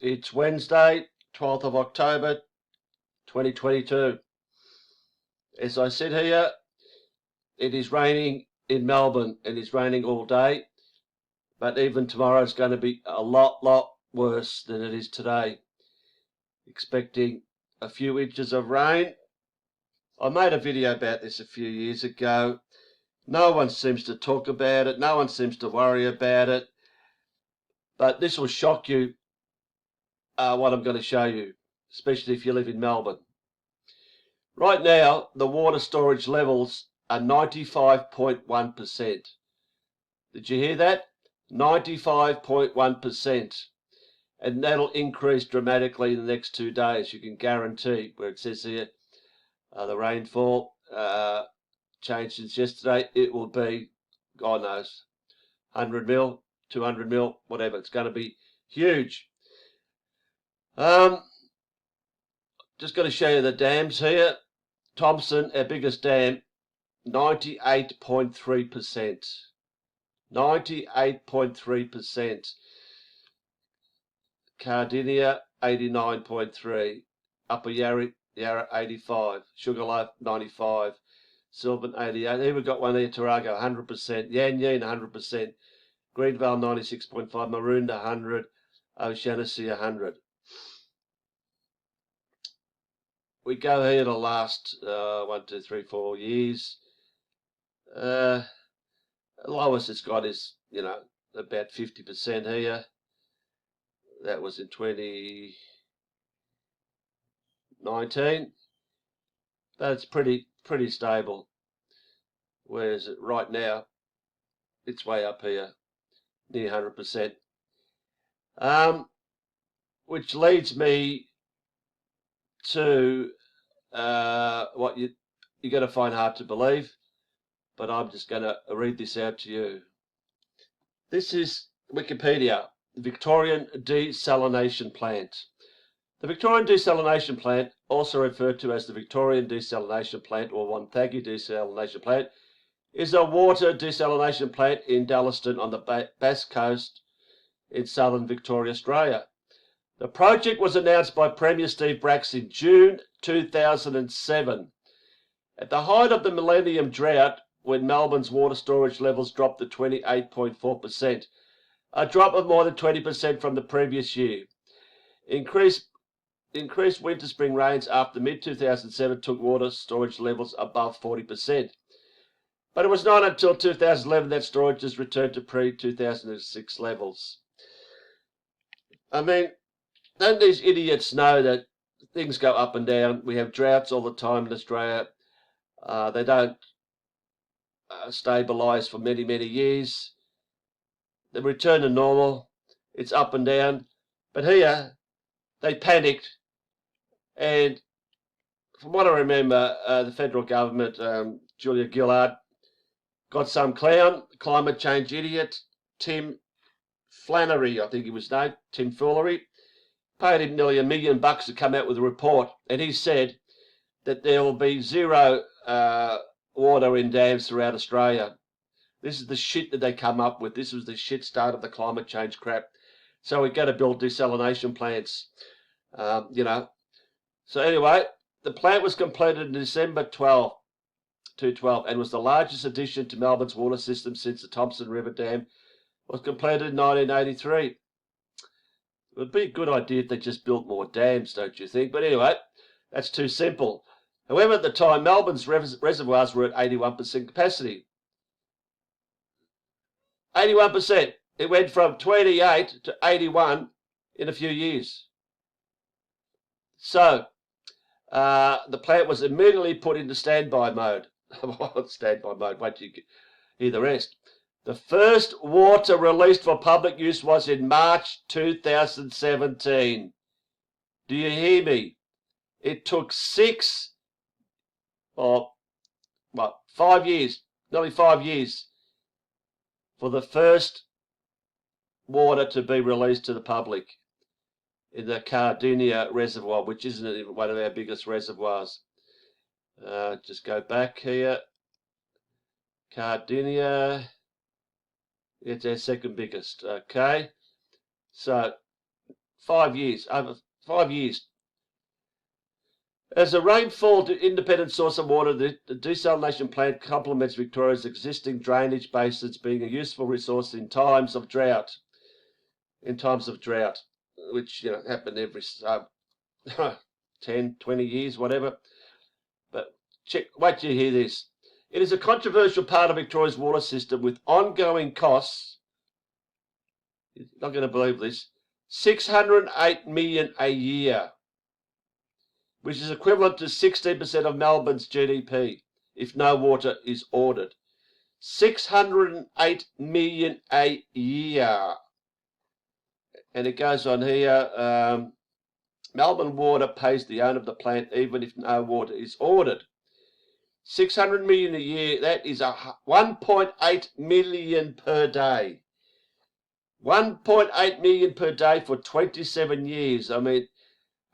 It's Wednesday, 12th of October, 2022. As I sit here, it is raining in Melbourne, and it's raining all day. But even tomorrow is going to be a lot worse than it is today. Expecting a few inches of rain. I made a video about this a few years ago. No one seems to talk about it. No one seems to worry about it. But this will shock you, what I'm going to show you, especially if you live in Melbourne. Right now, the water storage levels are 95.1%. Did you hear that? 95.1%. And that'll increase dramatically in the next 2 days. You can guarantee, where it says here, the rainfall changed since yesterday. It will be, God knows, 100 mil, 200 mil, whatever. It's going to be huge. Just going to show you the dams here. Thomson, our biggest dam, 98.3%. 98.3%. Cardinia, 89.3. Upper Yarra, 85. Sugarloaf, 95. Sylvan, 88. Here we've got one here, Tarago, 100%. Yan Yean, 100%. Greenvale, 96.5. Maroondah, 100. O'Shanassy, 100. We go here the last 1, 2, 3, 4 years. The lowest it's got is, about 50% here. That was in 2019. But it's pretty stable. Whereas right now, it's way up here, near 100%. Which leads me to what you're going to find hard to believe, but I'm just going to read this out to you. This is Wikipedia, Victorian Desalination Plant. The Victorian Desalination Plant, also referred to as the Victorian Desalination Plant or Wonthaggi Desalination Plant, is a water desalination plant in Dallaston on the Bass Coast in southern Victoria, Australia. The project was announced by Premier Steve Bracks in June 2007. At the height of the millennium drought, when Melbourne's water storage levels dropped to 28.4%, a drop of more than 20% from the previous year. Increased winter-spring rains after mid-2007 took water storage levels above 40%. But it was not until 2011 that storages returned to pre-2006 levels. I mean, don't these idiots know that things go up and down? We have droughts all the time in Australia. They don't stabilise for many years. They return to normal. It's up and down. But here, they panicked. And from what I remember, the federal government, Julia Gillard, got some clown, climate change idiot, Tim Flannery, I think he was named, Tim Foolery, paid him nearly $1 million to come out with a report, and he said that there will be zero water in dams throughout Australia. This is the shit that they come up with. This was the shit start of the climate change crap. So we've got to build desalination plants, So anyway, the plant was completed in December 2012 and was the largest addition to Melbourne's water system since the Thomson River Dam was completed in 1983. It would be a good idea if they just built more dams, don't you think? But anyway, that's too simple. However, at the time, Melbourne's reservoirs were at 81% capacity. 81%. It went from 28 to 81 in a few years. So, the plant was immediately put into standby mode. Standby mode, wait till you hear the rest. The first water released for public use was in March 2017. Do you hear me? It took 5 years, nearly 5 years, for the first water to be released to the public in the Cardinia Reservoir, which isn't even one of our biggest reservoirs. Just go back here. Cardinia, it's our second biggest. Okay, so 5 years, over 5 years. As a rainfall independent source of water, the desalination plant complements Victoria's existing drainage basins, being a useful resource in times of drought. Which happen every 10, 20 years, whatever. But wait till you hear this. It is a controversial part of Victoria's water system with ongoing costs. You're not going to believe this. 608 million a year, which is equivalent to 16% of Melbourne's GDP if no water is ordered. 608 million a year. And it goes on here. Melbourne Water pays the owner of the plant even if no water is ordered. 600 million a year, that is 1.8 million per day. 1.8 million per day for 27 years. I mean,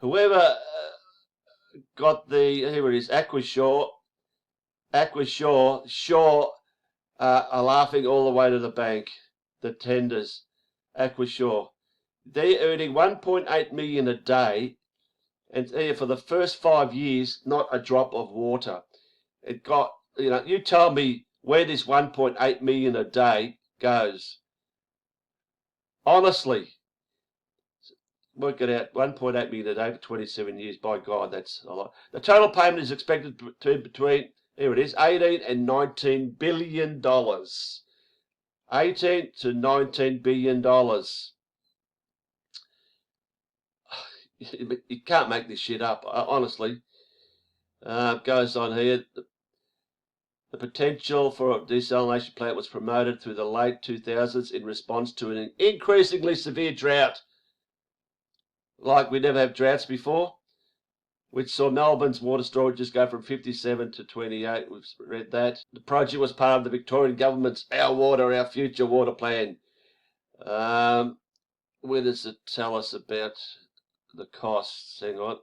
whoever got here it is, Aquashore are laughing all the way to the bank, the tenders, Aquashore. They're earning 1.8 million a day, and for the first 5 years, not a drop of water. It got, you tell me where this 1.8 million a day goes. Honestly, work it out, 1.8 million a day for 27 years. By God, that's a lot. The total payment is expected to be between, here it is, 18 and 19 billion dollars. 18 to 19 billion dollars. You can't make this shit up, honestly. Goes on here. The potential for a desalination plant was promoted through the late 2000s in response to an increasingly severe drought. Like we never have droughts before, which saw Melbourne's water storages go from 57 to 28. We've read that. The project was part of the Victorian government's Our Water, Our Future water plan. Where does it tell us about the costs? Hang on.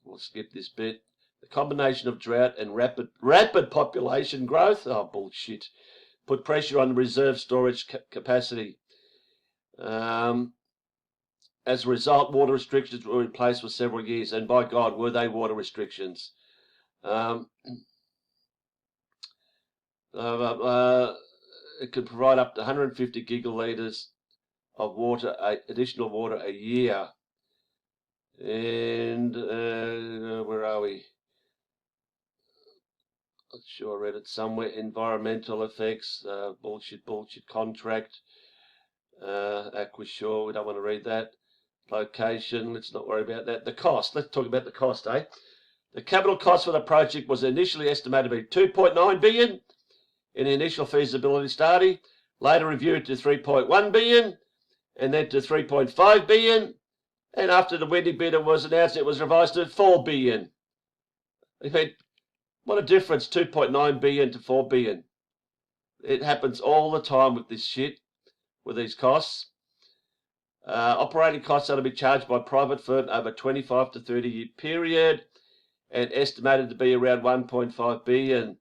We'll skip this bit. The combination of drought and rapid population growth, oh bullshit, put pressure on the reserve storage capacity. As a result, water restrictions were in place for several years, and by God, were they water restrictions. It could provide up to 150 gigalitres of water, additional water a year. And where are we? Not sure I read it somewhere. Environmental effects, bullshit contract. Aquashore, we don't want to read that. Location, let's not worry about that. The cost, let's talk about the cost, eh? The capital cost for the project was initially estimated to be 2.9 billion in the initial feasibility study, later reviewed to 3.1 billion, and then to 3.5 billion, and after the winning bidder was announced, it was revised to 4 billion. I mean, what a difference, 2.9 billion to 4 billion. It happens all the time with this shit, with these costs. Operating costs are to be charged by private firm over a 25 to 30 year period and estimated to be around 1.5 billion.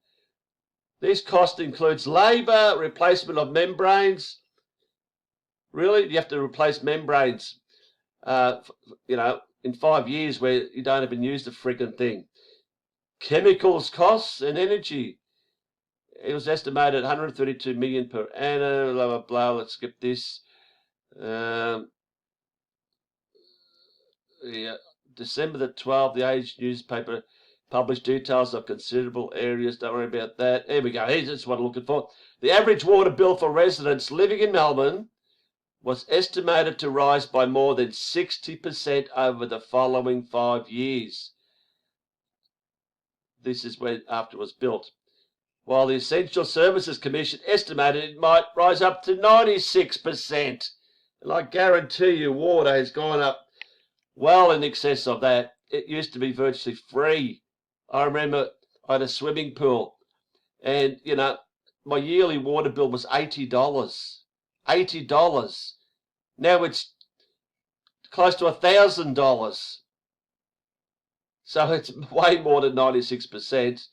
This cost includes labour, replacement of membranes. Really? You have to replace membranes, in 5 years where you don't even use the friggin' thing. Chemicals costs and energy. It was estimated 132 million per annum, blah, blah, blah. Let's skip this. December the 12th, the Age newspaper published details of considerable areas. Don't worry about that. Here we go. Here's what I'm looking for. The average water bill for residents living in Melbourne was estimated to rise by more than 60% over the following 5 years. This is when after it was built. While the Essential Services Commission estimated it might rise up to 96%. And I guarantee you water has gone up well in excess of that. It used to be virtually free. I remember I had a swimming pool and, my yearly water bill was $80. $80. Now it's close to $1,000. So it's way more than 96%.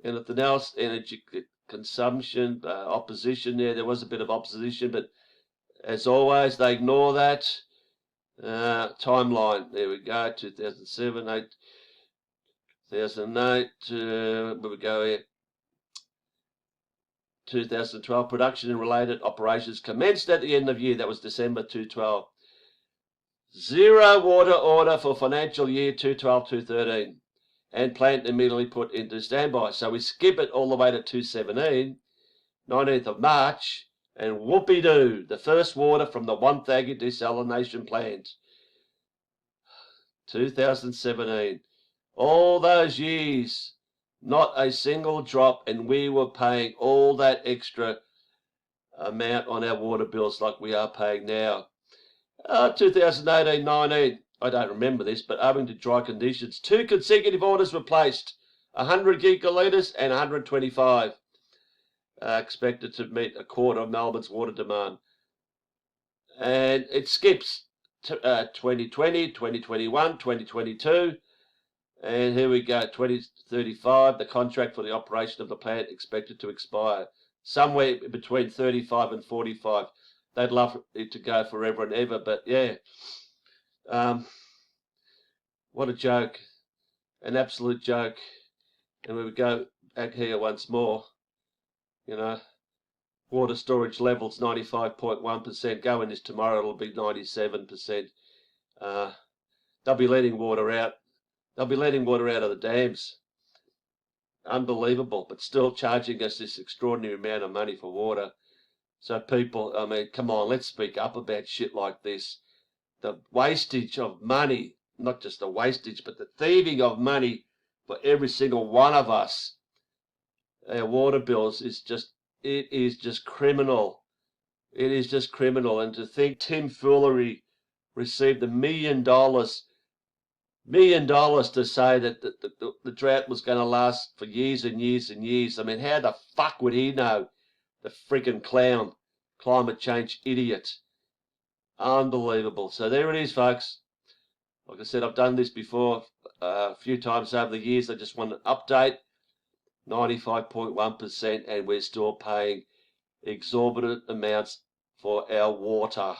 Anything else? Energy consumption, opposition there. There was a bit of opposition, but as always, they ignore that. Timeline, there we go, 2007, 8, 2008, where we go here. 2012, production and related operations commenced at the end of year. That was December 2012. Zero water order for financial year 2012-2013. And plant immediately put into standby. So we skip it all the way to 2017, 19th of March, and whoopee-doo, the first water from the Wonthaggi desalination plant. 2017. All those years, not a single drop, and we were paying all that extra amount on our water bills like we are paying now. 2018-19, I don't remember this, but owing to dry conditions, 2 consecutive orders were placed, 100 gigalitres and 125, expected to meet a quarter of Melbourne's water demand. And it skips 2020, 2021, 2022, and here we go, 2035, the contract for the operation of the plant expected to expire somewhere between 35 and 45. They'd love it to go forever and ever, but yeah. What a joke. An absolute joke. And we go back here once more. You know, water storage levels 95.1%. Go in this tomorrow, it'll be 97%. They'll be letting water out. They'll be letting water out of the dams. Unbelievable, but still charging us this extraordinary amount of money for water. So people, I mean, come on, let's speak up about shit like this. The wastage of money, not just the wastage, but the thieving of money for every single one of us. Our water bills is just, it is just criminal. It is just criminal. And to think Tim Foolery received $1 million to say that the drought was going to last for years and years and years. I mean, how the fuck would he know? The freaking clown, climate change idiot. Unbelievable. So there it is, folks. Like I said, I've done this before a few times over the years. I just want an update. 95.1%, and we're still paying exorbitant amounts for our water.